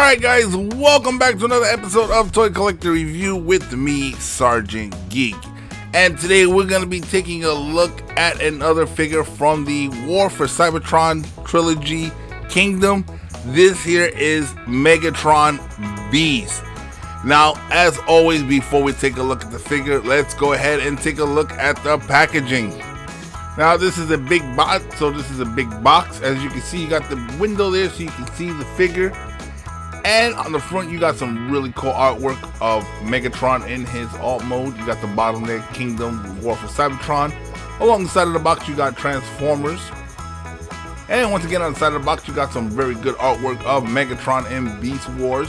Alright guys, welcome back to another episode of Toy Collector Review with me, Sergeant Geek. And today we're going to be taking a look at another figure from the War for Cybertron Trilogy Kingdom. This here is Megatron Beast. Now, as always, before we take a look at the figure, let's go ahead and take a look at the packaging. Now, this is a big box, so this is a big box. As you can see, you got the window there so you can see the figure. And on the front, you got some really cool artwork of Megatron in his alt mode. You got the bottom there, Kingdom, War for Cybertron. Along the side of the box, you got Transformers. And once again, on the side of the box, you got some very good artwork of Megatron in Beast Wars.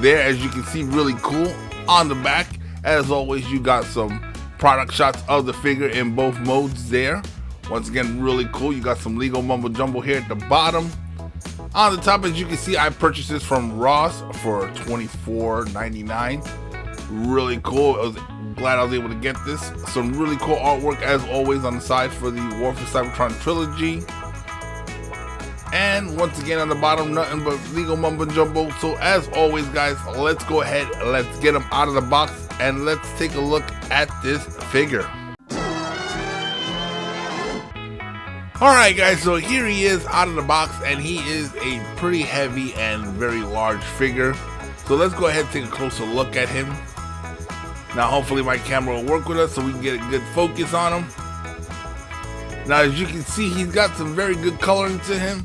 There, as you can see, really cool. On the back, as always, you got some product shots of the figure in both modes there. Once again, really cool. You got some Lego Mumbo Jumbo here at the bottom. On the top, as you can see, I purchased this from Ross for $24.99. Really cool. I was glad I was able to get this. Some really cool artwork, as always, on the side for the War for Cybertron Trilogy. And once again, on the bottom, nothing but Lego Mumbo Jumbo. So as always, guys, let's go ahead, let's get them out of the box, and let's take a look at this figure. Alright guys, so here he is out of the box, and he is a pretty heavy and very large figure. So let's go ahead and take a closer look at him. Now hopefully my camera will work with us so we can get a good focus on him. Now as you can see, he's got some very good coloring to him.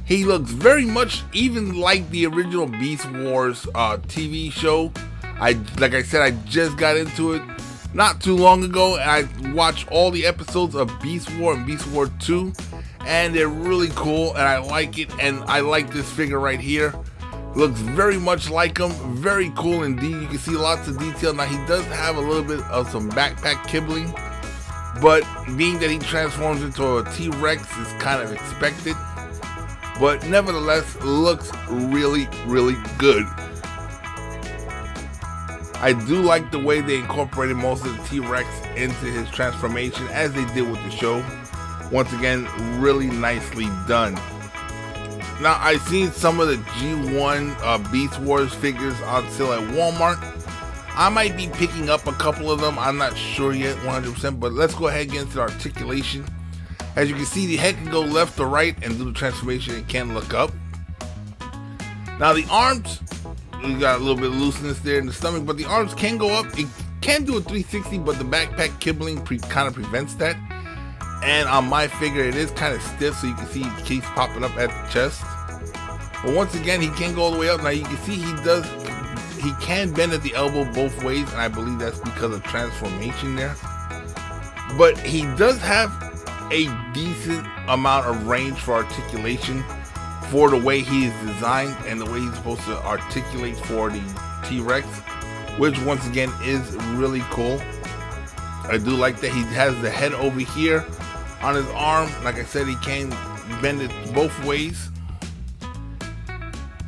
He looks very much even like the original Beast Wars TV show. Like I said, I just got into it not too long ago, and I watched all the episodes of Beast War and Beast War 2, and they're really cool, and I like it, and I like this figure right here. Looks very much like him, very cool indeed. You can see lots of detail. Now he does have a little bit of some backpack kibbling, but being that he transforms into a T-Rex is kind of expected, but nevertheless looks really, really good. I do like the way they incorporated most of the T-Rex into his transformation, as they did with the show. Once again, really nicely done. Now, I've seen some of the G1 Beast Wars figures on sale at Walmart. I might be picking up a couple of them. I'm not sure yet 100%, but let's go ahead and get into the articulation. As you can see, the head can go left or right and do the transformation. It can look up. Now, the arms, we got a little bit of looseness there in the stomach, but the arms can go up. It can do a 360, but the backpack kibbling kind of prevents that. And on my figure, it is kind of stiff, so you can see it keeps popping up at the chest. But once again, he can go all the way up. Now you can see he can bend at the elbow both ways, and I believe that's because of transformation there. But he does have a decent amount of range for articulation for the way he is designed and the way he's supposed to articulate for the T-Rex, which once again is really cool. I do like that he has the head over here on his arm. Like I said, he can bend it both ways.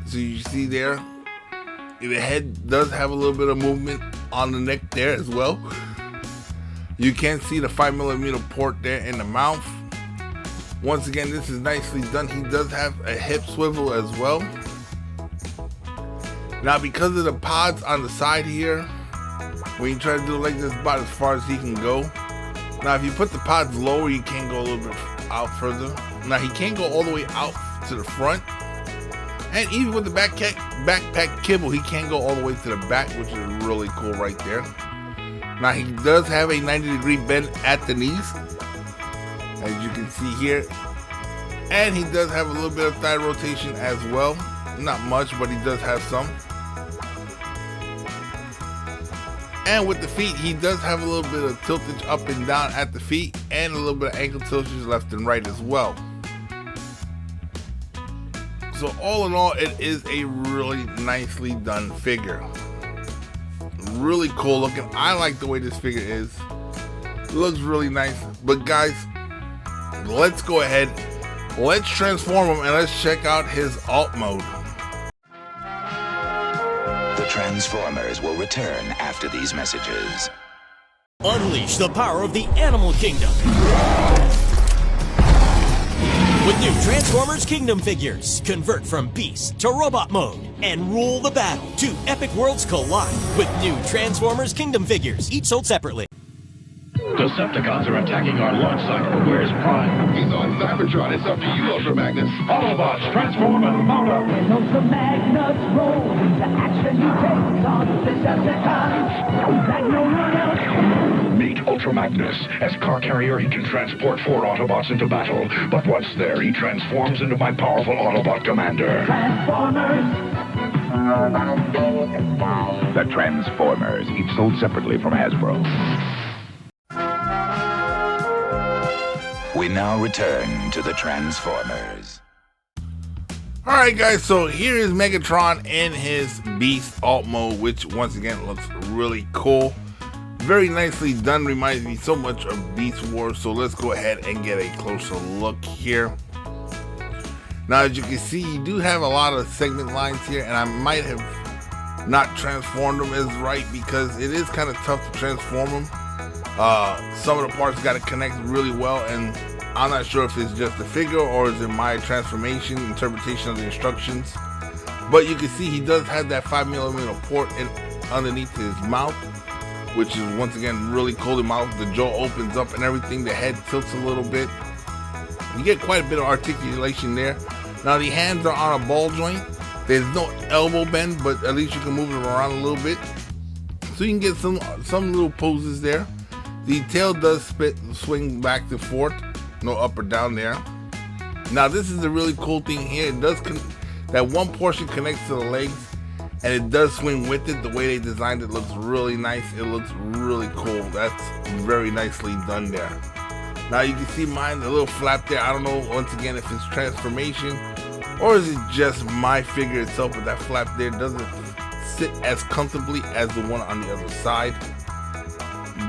So you see there, the head does have a little bit of movement on the neck there as well. You can see the 5mm port there in the mouth. Once again, this is nicely done. He does have a hip swivel as well. Now, because of the pods on the side here, when you try to do it like this, about as far as he can go. Now, if you put the pods lower, you can go a little bit out further. Now, he can go all the way out to the front. And even with the backpack kibble, he can go all the way to the back, which is really cool right there. Now, he does have a 90-degree bend at the knees, as you can see here, and he does have a little bit of thigh rotation as well. Not much, but he does have some. And with the feet, he does have a little bit of tiltage up and down at the feet, and a little bit of ankle tiltage left and right as well. So all in all, it is a really nicely done figure. Really cool looking. I like the way this figure is. It looks really nice. But guys, let's go ahead, let's transform him, and let's check out his alt mode. The Transformers will return after these messages. Unleash the power of the animal kingdom with new Transformers Kingdom figures. Convert from beast to robot mode. and rule the battle. Two epic worlds collide with new Transformers Kingdom figures, each sold separately. Decepticons are attacking our launch site. Where's Prime? He's on Cybertron. It's up to you, Ultra Magnus. Autobots, transform and mount up. When Ultra Magnus rolls into action, he takes on the Decepticons like no one else. Meet Ultra Magnus. As car carrier, he can transport 4 Autobots into battle. But once there, he transforms into my powerful Autobot commander. Transformers. The Transformers, each sold separately from Hasbro. We now return to the Transformers. Alright guys, so here is Megatron in his Beast alt mode, which once again looks really cool. Very nicely done, reminds me so much of Beast Wars, so let's go ahead and get a closer look here. Now as you can see, you do have a lot of segment lines here, and I might have not transformed them as right because it is kind of tough to transform them. Some of the parts got to connect really well, and I'm not sure if it's just the figure or is it my transformation interpretation of the instructions. But you can see he does have that 5mm port underneath his mouth, which is once again really cool. The mouth, the jaw opens up and everything. The head tilts a little bit. You get quite a bit of articulation there. Now the hands are on a ball joint. There's no elbow bend, but at least you can move them around a little bit, so you can get some little poses there. The tail does swing back and forth, no up or down there. Now this is a really cool thing here. It does that one portion connects to the legs, and it does swing with it. The way they designed it looks really nice. It looks really cool. That's very nicely done there. Now you can see mine, the little flap there. I don't know once again if it's transformation or is it just my figure itself, but that flap there doesn't sit as comfortably as the one on the other side.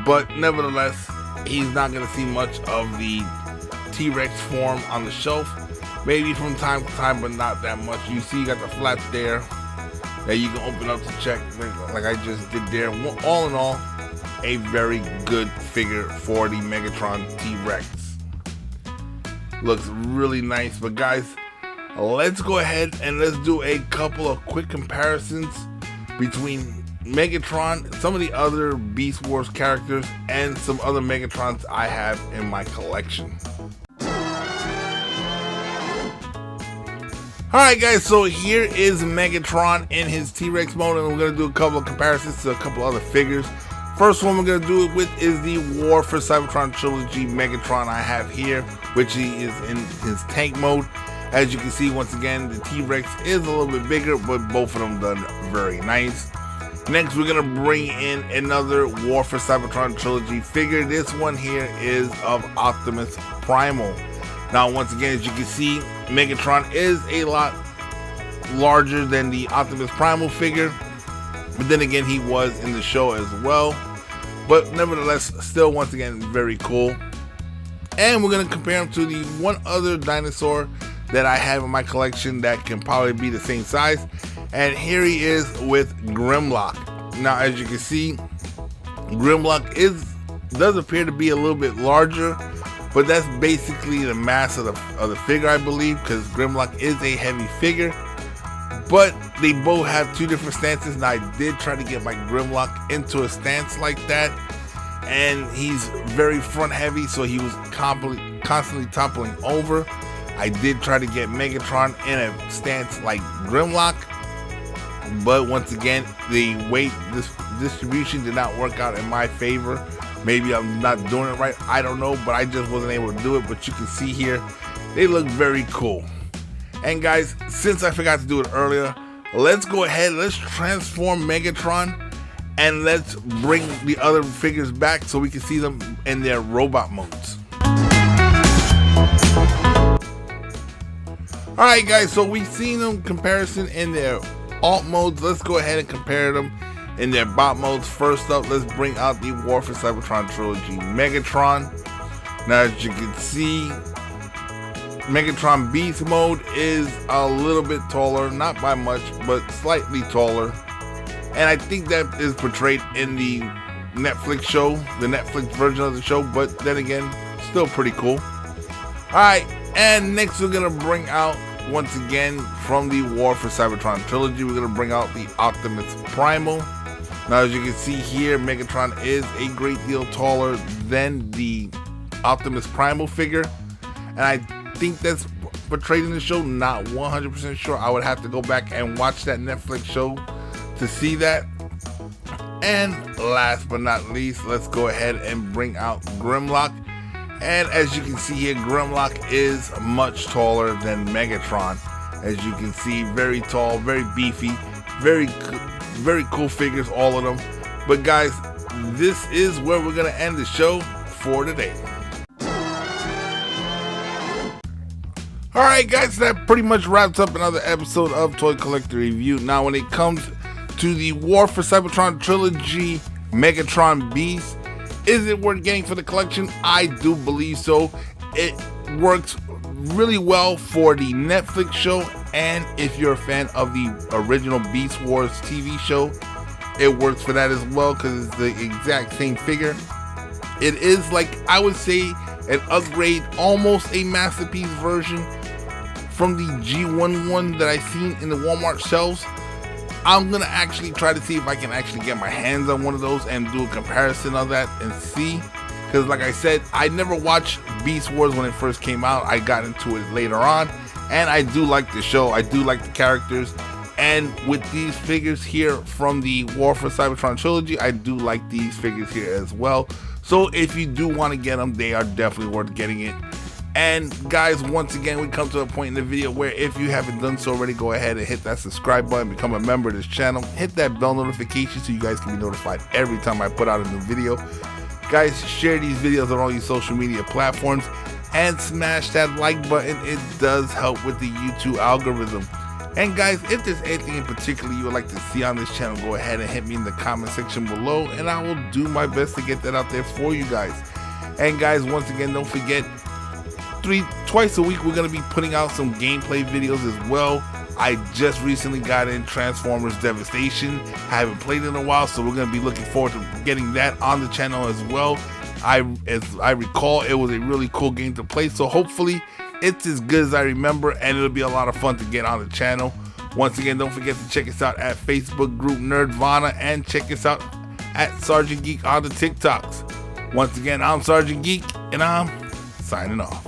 But nevertheless, he's not going to see much of the T-Rex form on the shelf. Maybe from time to time, but not that much. You see you got the flap there that you can open up to check like I just did there. All in all, a very good figure for the Megatron T-Rex. Looks really nice. But guys, let's go ahead and let's do a couple of quick comparisons between Megatron, some of the other Beast Wars characters, and some other Megatrons I have in my collection. Alright guys, so here is Megatron in his T-Rex mode, and we're going to do a couple of comparisons to a couple other figures. First one we're going to do it with is the War for Cybertron Trilogy Megatron I have here, which he is in his tank mode. As you can see, once again, the T-Rex is a little bit bigger, but both of them done very nice. Next, we're going to bring in another War for Cybertron Trilogy figure. This one here is of Optimus Primal. Now, once again, as you can see, Megatron is a lot larger than the Optimus Primal figure, but then again, he was in the show as well. But nevertheless, still, once again, very cool. And we're going to compare him to the one other dinosaur that I have in my collection that can probably be the same size. And here he is with Grimlock. Now, as you can see, Grimlock does appear to be a little bit larger, but that's basically the mass of the figure, I believe, because Grimlock is a heavy figure. But they both have two different stances. Now, I did try to get my Grimlock into a stance like that, and he's very front heavy, so he was constantly toppling over. I did try to get Megatron in a stance like Grimlock, but once again, the weight distribution did not work out in my favor. Maybe I'm not doing it right, I don't know, but I just wasn't able to do it. But you can see here, they look very cool. And guys, since I forgot to do it earlier, let's go ahead, let's transform Megatron, and let's bring the other figures back so we can see them in their robot modes. Alright guys, so we've seen them comparison in their alt modes. Let's go ahead and compare them in their bot modes. First up, let's bring out the War for Cybertron Trilogy Megatron. Now, as you can see, Megatron Beast mode is a little bit taller, not by much, but slightly taller. And I think that is portrayed in the Netflix show, the Netflix version of the show, but then again, still pretty cool. Alright, and next we're gonna bring out once again, from the War for Cybertron trilogy, we're going to bring out the Optimus Primal. Now, as you can see here, Megatron is a great deal taller than the Optimus Primal figure. And I think that's portrayed in the show, not 100% sure. I would have to go back and watch that Netflix show to see that. And last but not least, let's go ahead and bring out Grimlock. And as you can see here, Grimlock is much taller than Megatron. As you can see, very tall, very beefy, very cool figures, all of them. But guys, this is where we're gonna end the show for today. Alright guys, that pretty much wraps up another episode of Toy Collector Review. Now when it comes to the War for Cybertron trilogy Megatron Beast, is it worth getting for the collection? I do believe so. It works really well for the Netflix show, and if you're a fan of the original Beast Wars TV show, it works for that as well because it's the exact same figure. It is, like, I would say, an upgrade, almost a masterpiece version from the G11 that I've seen in the Walmart shelves. I'm gonna actually try to see if I can actually get my hands on one of those and do a comparison of that and see, because like I said, I never watched Beast Wars when it first came out. I got into it later on, and I do like the show, I do like the characters, and with these figures here from the War for Cybertron trilogy, I do like these figures here as well. So if you do want to get them, they are definitely worth getting it. And guys, once again, we come to a point in the video where if you haven't done so already, go ahead and hit that subscribe button, become a member of this channel, hit that bell notification so you guys can be notified every time I put out a new video. Guys, share these videos on all your social media platforms and smash that like button. It does help with the YouTube algorithm. And guys, if there's anything in particular you would like to see on this channel, go ahead and hit me in the comment section below, and I will do my best to get that out there for you guys. And guys, once again, don't forget, twice a week we're going to be putting out some gameplay videos as well. I just recently got in Transformers Devastation. I haven't played in a while, so we're going to be looking forward to getting that on the channel as well. As I recall, it was a really cool game to play, so hopefully it's as good as I remember, and it'll be a lot of fun to get on the channel. Once again, don't forget to check us out at Facebook group Nerdvana, and check us out at Sergeant Geek on the TikToks. Once again, I'm Sergeant Geek, and I'm signing off.